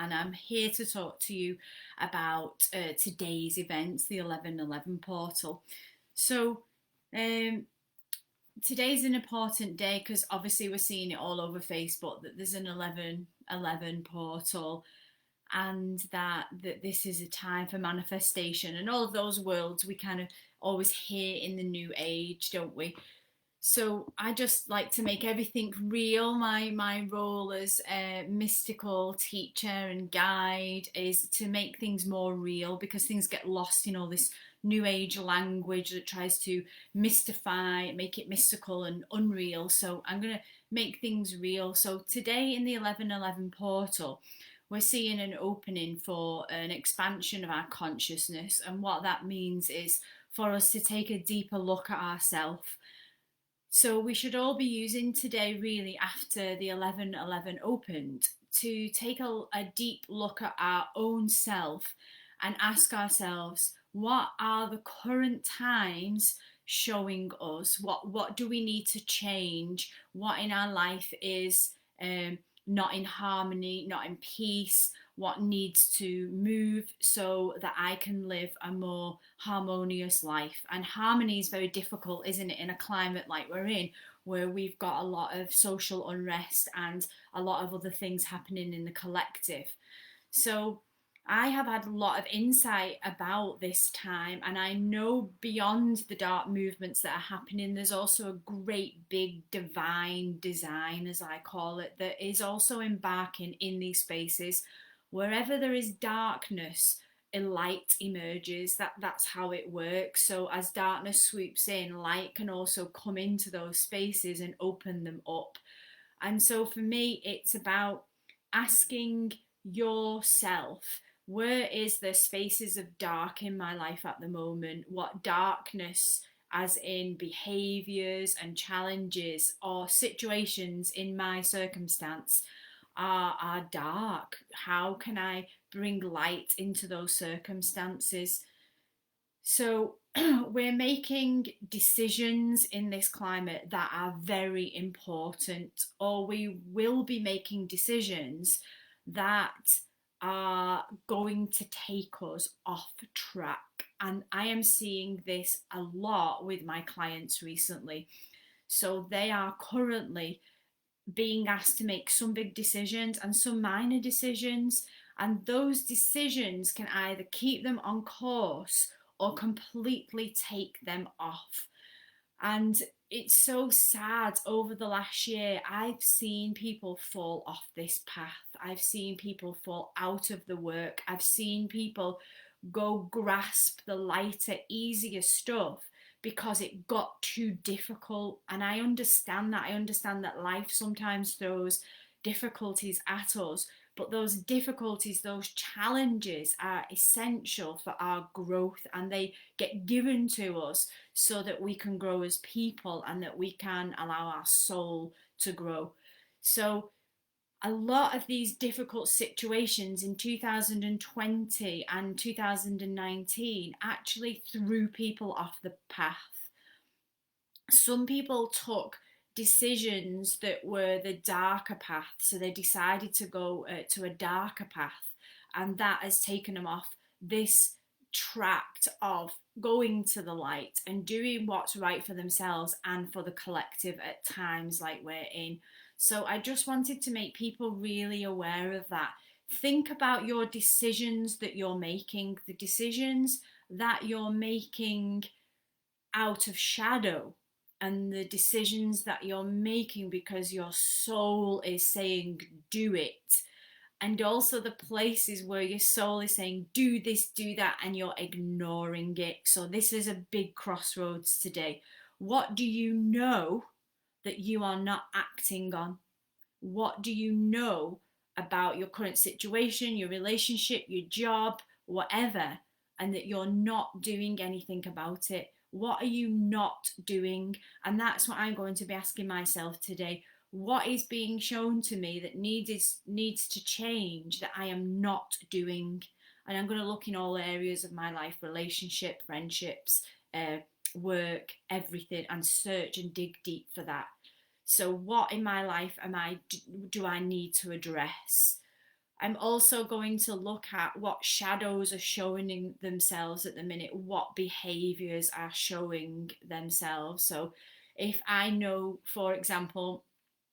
and I'm here to talk to you about today's events, the 1111 portal. So, um, today's an important day because obviously we're seeing it all over Facebook that there's an 1111 portal, and that this is a time for manifestation and all of those worlds we kind of always hear in the new age, don't we? So I just like to make everything real. My role as a mystical teacher and guide is to make things more real, because things get lost in all this new age language that tries to mystify, make it mystical and unreal. So I'm going to make things real. So today in the 1111 portal, we're seeing an opening for an expansion of our consciousness, and what that means is for us to take a deeper look at ourselves. So we should all be using today, really, after the 1111 opened, to take a deep look at our own self and ask ourselves, what are the current times showing us? What do we need to change? What in our life is not in harmony, not in peace? What needs to move so that I can live a more harmonious life? And harmony is very difficult, isn't it, in a climate like we're in, where we've got a lot of social unrest and a lot of other things happening in the collective. So I have had a lot of insight about this time, and I know beyond the dark movements that are happening, there's also a great big divine design, as I call it, that is also embarking in these spaces. Wherever there is darkness, a light emerges. That's how it works. So as darkness swoops in, light can also come into those spaces and open them up. And so for me, it's about asking yourself, where is the spaces of dark in my life at the moment? What darkness, as in behaviors and challenges or situations in my circumstance, are dark? How can I bring light into those circumstances? So we're making decisions in this climate that are very important, or we will be making decisions that are going to take us off track. And I am seeing this a lot with my clients recently. So they are currently being asked to make some big decisions and some minor decisions, and those decisions can either keep them on course or completely take them off. And it's so sad. Over the last year, I've seen people fall off this path. I've seen people fall out of the work. I've seen people go grasp the lighter, easier stuff because it got too difficult. And I understand that. I understand that life sometimes throws difficulties at us, but those difficulties, those challenges are essential for our growth, and they get given to us so that we can grow as people and that we can allow our soul to grow. So a lot of these difficult situations in 2020 and 2019 actually threw people off the path. Some people took decisions that were the darker path, so they decided to go to a darker path, and that has taken them off this tract of going to the light and doing what's right for themselves and for the collective at times like we're in. So I just wanted to make people really aware of that. Think about your decisions that you're making, the decisions that you're making out of shadow, and the decisions that you're making because your soul is saying do it, and also the places where your soul is saying do this, do that, and you're ignoring it. So this is a big crossroads today. What do you know that you are not acting on? What do you know about your current situation, your relationship, your job, whatever, and that you're not doing anything about it? What are you not doing? And that's what I'm going to be asking myself today. What is being shown to me that needs to change, that I am not doing? And I'm going to look in all areas of my life, relationship, friendships, work, everything, and search and dig deep for that. So what in my life do I need to address? I'm also going to look at what shadows are showing themselves at the minute, what behaviors are showing themselves. So if I know, for example,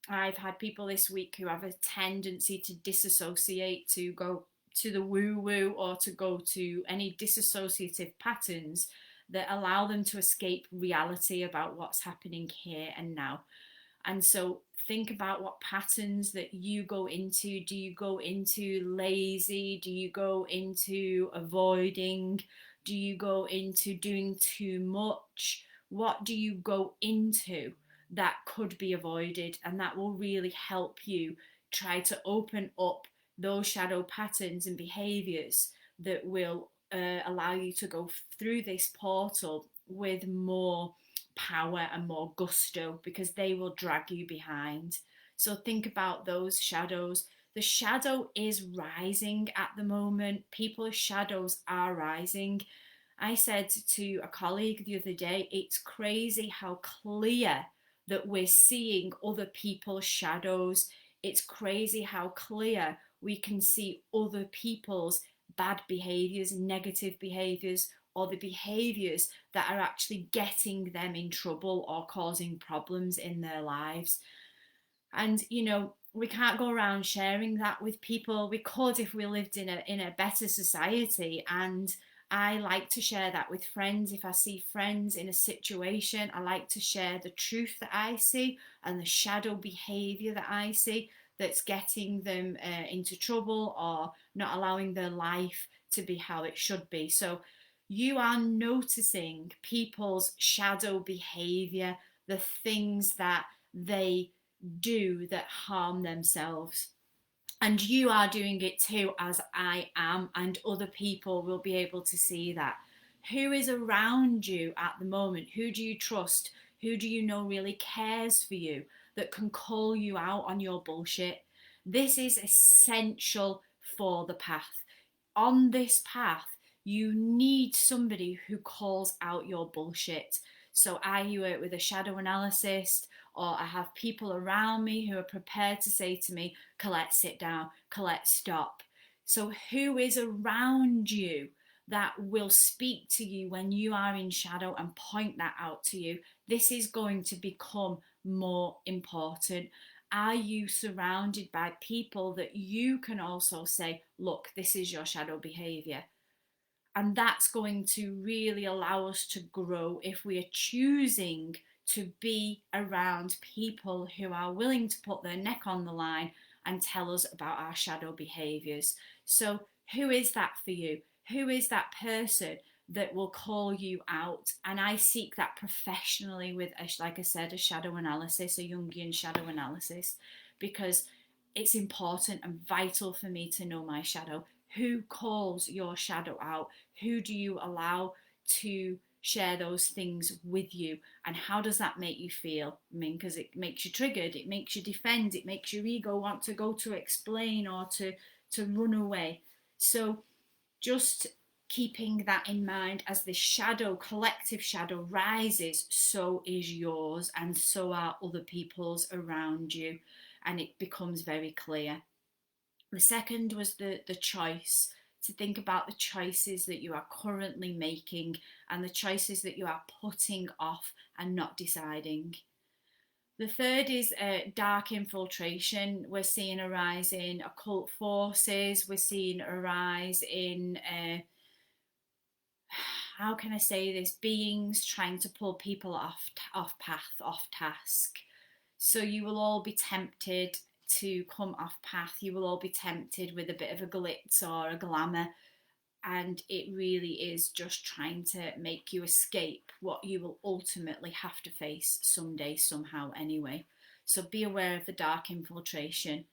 I've had people this week who have a tendency to disassociate, to go to the woo woo, or to go to any disassociative patterns that allow them to escape reality about what's happening here and now. And so think about what patterns that you go into. Do you go into lazy? Do you go into avoiding? Do you go into doing too much? What do you go into that could be avoided? And that will really help you try to open up those shadow patterns and behaviors that will allow you to go through this portal with more power and more gusto, because they will drag you behind. So think about those shadows. The shadow is rising at the moment. People's shadows are rising. I said to a colleague the other day, it's crazy how clear that we're seeing other people's shadows. It's crazy how clear we can see other people's bad behaviors, negative behaviors, or the behaviors that are actually getting them in trouble or causing problems in their lives. And we can't go around sharing that with people. We could if we lived in a better society. And I like to share that with friends. If I see friends in a situation, I like to share the truth that I see and the shadow behavior that I see that's getting them into trouble or not allowing their life to be how it should be. So you are noticing people's shadow behavior, the things that they do that harm themselves. And you are doing it too, as I am, and other people will be able to see that. Who is around you at the moment? Who do you trust? Who do you know really cares for you, that can call you out on your bullshit? This is essential for the path. On this path, you need somebody who calls out your bullshit. So I work with a shadow analyst, or I have people around me who are prepared to say to me, Colette, sit down, Colette, stop. So who is around you that will speak to you when you are in shadow and point that out to you? This is going to become more important. Are you surrounded by people that you can also say, look, this is your shadow behavior? And that's going to really allow us to grow if we are choosing to be around people who are willing to put their neck on the line and tell us about our shadow behaviors. So who is that for you? Who is that person that will call you out? And I seek that professionally with, like I said, a shadow analysis, a Jungian shadow analysis, because it's important and vital for me to know my shadow. Who calls your shadow out? Who do you allow to share those things with you? And how does that make you feel? I mean, because it makes you triggered, it makes you defend, it makes your ego want to go to explain or to run away. So just keeping that in mind, as the shadow, collective shadow rises, so is yours, and so are other people's around you, and it becomes very clear. The second was the choice, to think about the choices that you are currently making and the choices that you are putting off and not deciding. The third is dark infiltration. We're seeing a rise in occult forces. We're seeing a rise in, how can I say this, beings trying to pull people off path, off task. So you will all be tempted to come off path. You will all be tempted with a bit of a glitz or a glamour, and it really is just trying to make you escape what you will ultimately have to face someday, somehow anyway. So be aware of the dark infiltration.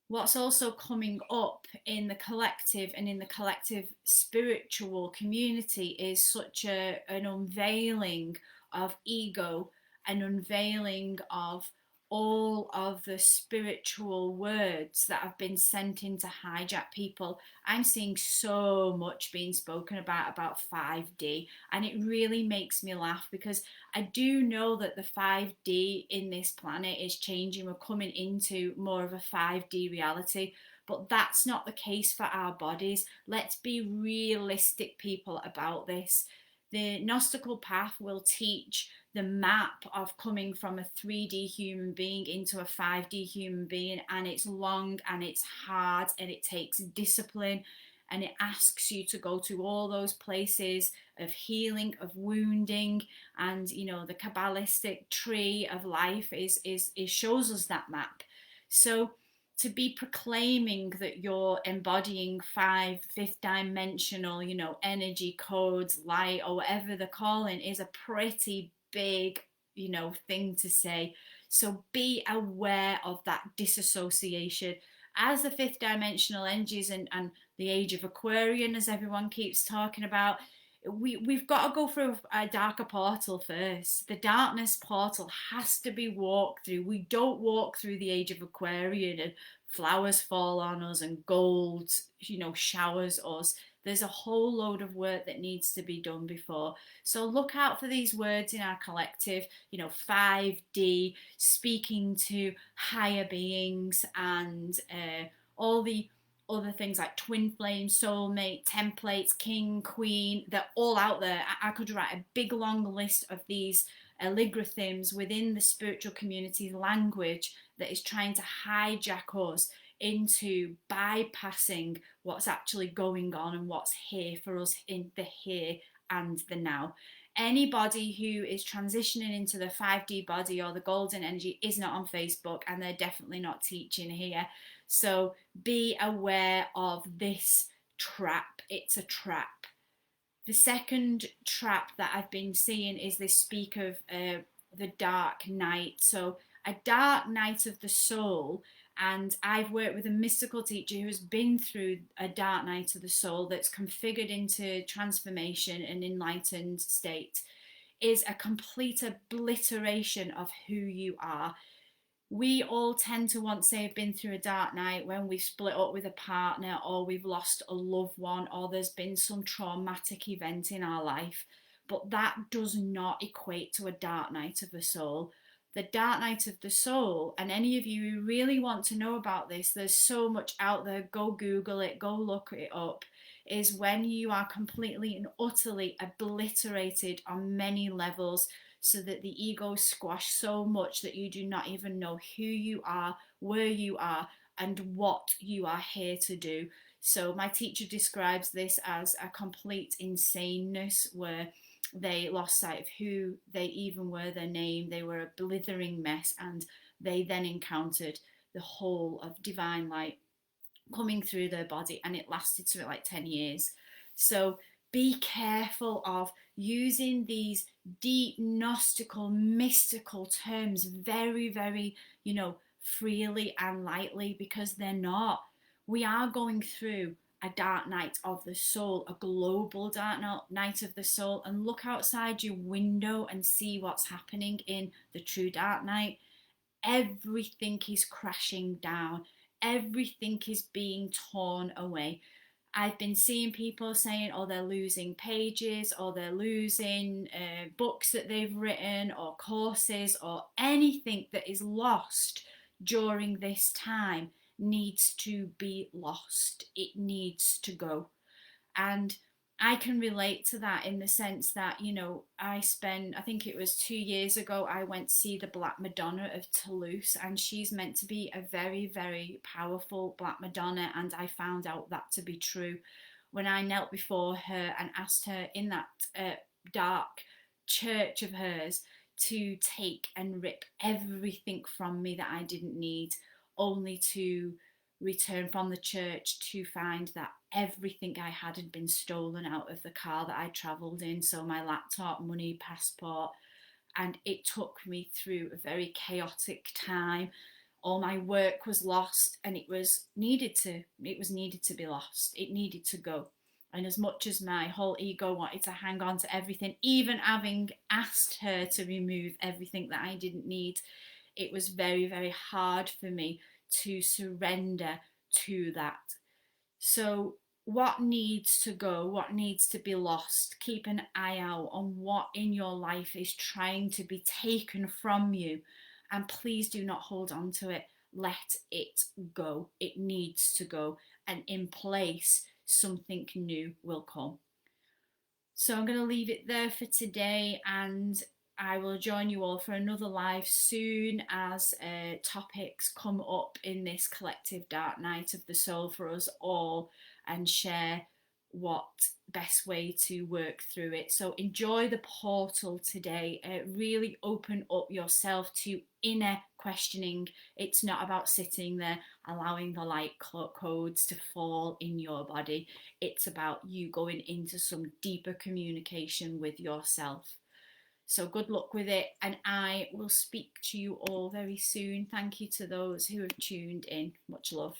What's also coming up in the collective and in the collective spiritual community is such an unveiling of ego, an unveiling of all of the spiritual words that have been sent in to hijack people. I'm seeing so much being spoken about 5D, and it really makes me laugh, because I do know that the 5D in this planet is changing. We're coming into more of a 5D reality, but that's not the case for our bodies. Let's be realistic, people, about this. The Gnostical path will teach the map of coming from a 3D human being into a 5D human being, and it's long and it's hard and it takes discipline, and it asks you to go to all those places of healing, of wounding, and the Kabbalistic tree of life is shows us that map. So to be proclaiming that you're embodying fifth dimensional, energy codes, light, or whatever they're calling, is a pretty big, thing to say. So be aware of that disassociation. As the fifth dimensional energies and the age of Aquarian, as everyone keeps talking about, we've got to go through a darker portal first. The darkness portal has to be walked through. We don't walk through the age of Aquarian and flowers fall on us and gold, showers us. There's a whole load of work that needs to be done before. So look out for these words in our collective, 5D, speaking to higher beings, and all the other things like twin flame, soulmate, templates, king, queen. They're all out there. I could write a big long list of these algorithms within the spiritual community's language that is trying to hijack us into bypassing what's actually going on and what's here for us in the here and the now. Anybody who is transitioning into the 5D body or the golden energy is not on Facebook, and they're definitely not teaching here. So be aware of this trap. It's a trap. The second trap that I've been seeing is this speak of the dark night. So a dark night of the soul. And I've worked with a mystical teacher who has been through a dark night of the soul that's configured into transformation and enlightened state, is a complete obliteration of who you are. We all tend to want to say have been through a dark night when we've split up with a partner, or we've lost a loved one, or there's been some traumatic event in our life. But that does not equate to a dark night of the soul. The dark night of the soul, and any of you who really want to know about this, there's so much out there, go Google it, go look it up, is when you are completely and utterly obliterated on many levels, so that the ego is squashed so much that you do not even know who you are, where you are, and what you are here to do. So my teacher describes this as a complete insaneness, where they lost sight of who they even were, their name. They were a blithering mess, and they then encountered the whole of divine light coming through their body, and it lasted for like 10 years. So be careful of using these deep gnostical mystical terms very, very, freely and lightly, because they're not. We are going through a dark night of the soul, a global dark night of the soul, and look outside your window and see what's happening in the true dark night. Everything is crashing down. Everything is being torn away. I've been seeing people saying, oh, they're losing pages, or they're losing books that they've written, or courses, or anything that is lost during this time needs to be lost. It needs to go. And I can relate to that in the sense that, I think it was 2 years ago, I went to see the Black Madonna of Toulouse, and she's meant to be a very, very powerful Black Madonna. And I found out that to be true when I knelt before her and asked her in that dark church of hers to take and rip everything from me that I didn't need, only to return from the church to find that everything I had been stolen out of the car that I travelled in. So my laptop, money, passport, and it took me through a very chaotic time. All my work was lost, and it was needed to be lost. It needed to go. And as much as my whole ego wanted to hang on to everything, even having asked her to remove everything that I didn't need, it was very, very hard for me to surrender to that. So what needs to go, what needs to be lost? Keep an eye out on what in your life is trying to be taken from you, and please do not hold on to it. let it go. It needs to go, and in place, something new will come. So I'm going to leave it there for today, and I will join you all for another live soon as topics come up in this collective dark night of the soul for us all, and share what best way to work through it. So enjoy the portal today. Really open up yourself to inner questioning. It's not about sitting there allowing the light codes to fall in your body. It's about you going into some deeper communication with yourself. So good luck with it, and I will speak to you all very soon. Thank you to those who have tuned in. Much love.